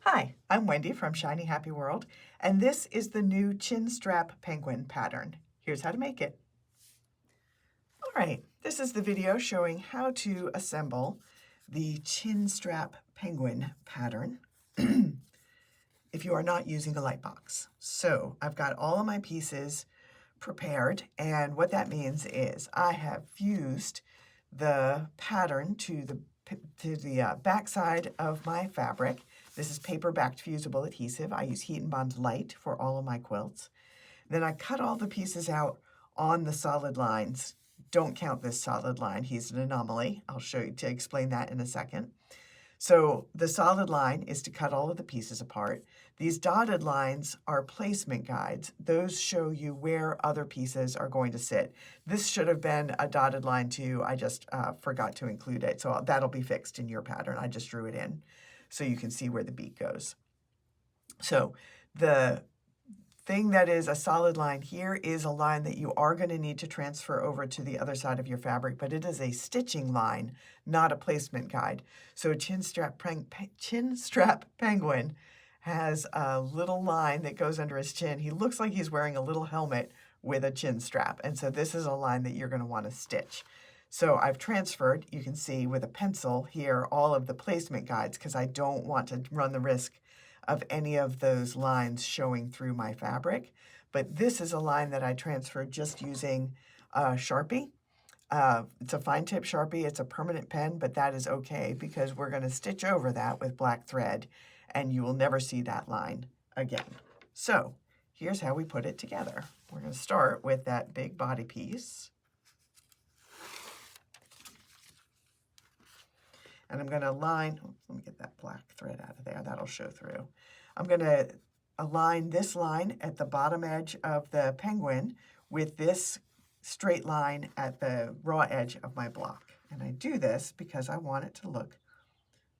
Hi, I'm Wendy from Shiny Happy World, and this is the new Chinstrap penguin pattern. Here's how to make it. All right, this is the video showing how to assemble the Chinstrap penguin pattern if you are not using a light box. So I've got all of my pieces prepared, and what that means is I have fused the pattern to the back side of my fabric. This is paper-backed fusible adhesive. I use Heat and Bond Light for all of my quilts. Then I cut all the pieces out on the solid lines. Don't count this solid line. He's an anomaly. I'll show you to explain that in a second. So the solid line is to cut all of the pieces apart. These dotted lines are placement guides. Those show you where other pieces are going to sit. This should have been a dotted line too. I just forgot to include it. So that'll be fixed in your pattern. I just drew it in so you can see where the beak goes. So the thing that is a solid line here is a line that you are going to need to transfer over to the other side of your fabric, but it is a stitching line, not a placement guide. So a Chinstrap penguin has a little line that goes under his chin. He looks like he's wearing a little helmet with a chin strap, and so this is a line that you're going to want to stitch. So I've transferred, you can see with a pencil here, all of the placement guides because I don't want to run the risk of any of those lines showing through my fabric. But this is a line that I transferred just using Sharpie. It's a fine tip Sharpie. It's a permanent pen, but that is okay because we're going to stitch over that with black thread and you will never see that line again. So here's how we put it together. We're going to start with that big body piece. And I'm going to align, let me get that black thread out of there, that'll show through. I'm going to align this line at the bottom edge of the penguin with this straight line at the raw edge of my block. And I do this because I want it to look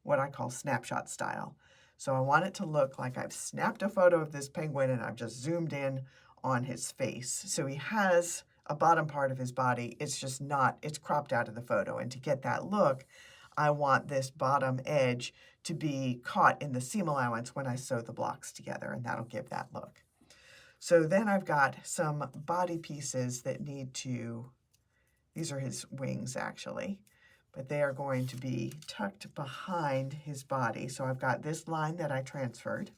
what I call snapshot style. So I want it to look like I've snapped a photo of this penguin and I've just zoomed in on his face. So he has a bottom part of his body, it's just not, it's cropped out of the photo. And to get that look, I want this bottom edge to be caught in the seam allowance when I sew the blocks together, and that'll give that look. So then I've got some body pieces that need to, these are his wings actually, but they are going to be tucked behind his body. So I've got this line that I transferred,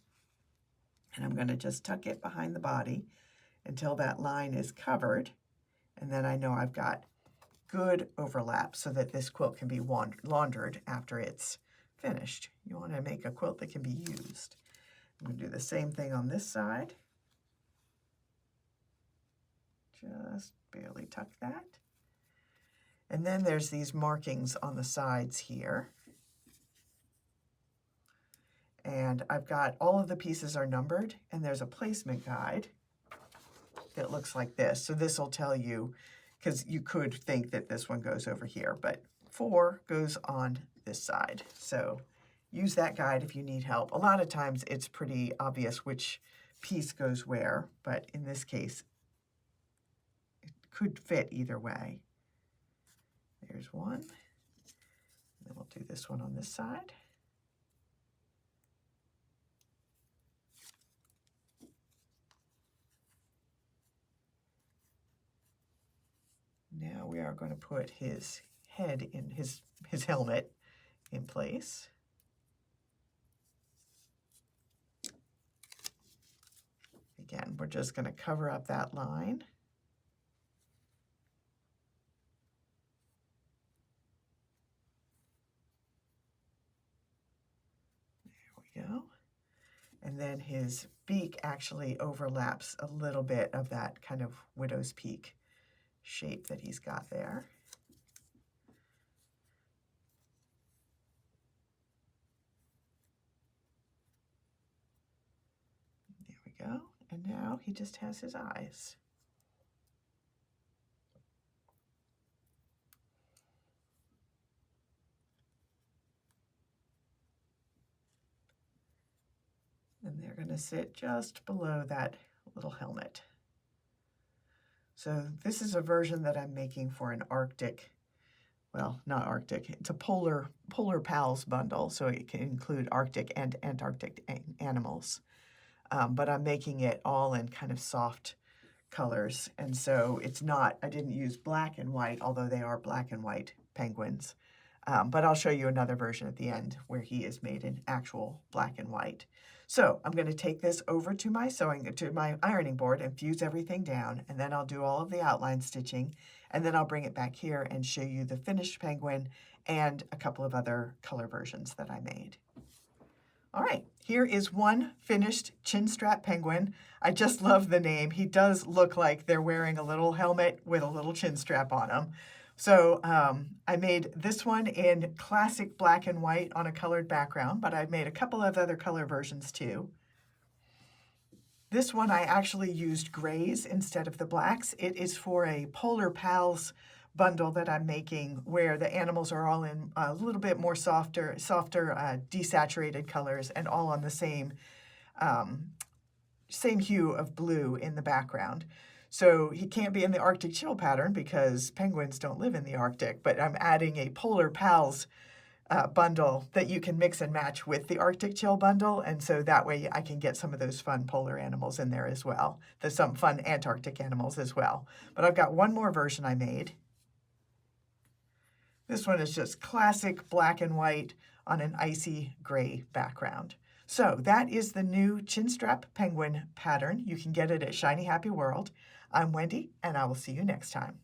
and I'm going to just tuck it behind the body until that line is covered, and then I know I've got good overlap so that this quilt can be laundered after it's finished. You want to make a quilt that can be used. I'm going to do the same thing on this side. Just barely tuck that. And then there's these markings on the sides here. And I've got all of the pieces are numbered, and there's a placement guide that looks like this. So this will tell you, because you could think that this one goes over here, but 4 goes on this side. So use that guide if you need help. A lot of times it's pretty obvious which piece goes where, but in this case, it could fit either way. There's one. And then we'll do this one on this side. Now we are going to put his head in his helmet in place. Again, we're just going to cover up that line. There we go. And then his beak actually overlaps a little bit of that kind of widow's peak shape that he's got there. There we go. And now he just has his eyes. And they're going to sit just below that little helmet. So this is a version that I'm making for an Arctic well, not Arctic, it's a Polar Pals bundle, so it can include Arctic and Antarctic animals. But I'm making it all in kind of soft colors, and so it's not, I didn't use black and white, although they are black and white penguins. But I'll show you another version at the end where he is made in actual black and white. So I'm going to take this over to my ironing board and fuse everything down, and then I'll do all of the outline stitching, and then I'll bring it back here and show you the finished penguin and a couple of other color versions that I made. All right, here is one finished Chinstrap penguin. I just love the name. He does look like they're wearing a little helmet with a little chin strap on him. So I made this one in classic black and white on a colored background, but I've made a couple of other color versions too. This one I actually used grays instead of the blacks. It is for a Polar Pals bundle that I'm making where the animals are all in a little bit more softer desaturated colors and all on the same hue of blue in the background. So he can't be in the Arctic chill pattern because penguins don't live in the Arctic, but I'm adding a Polar Pals bundle that you can mix and match with the Arctic chill bundle, and so that way I can get some of those fun polar animals in there as well. There's some fun Antarctic animals as well. But I've got one more version I made. This one is just classic black and white on an icy gray background. So that is the new Chinstrap penguin pattern. You can get it at Shiny Happy World. I'm Wendy, and I will see you next time.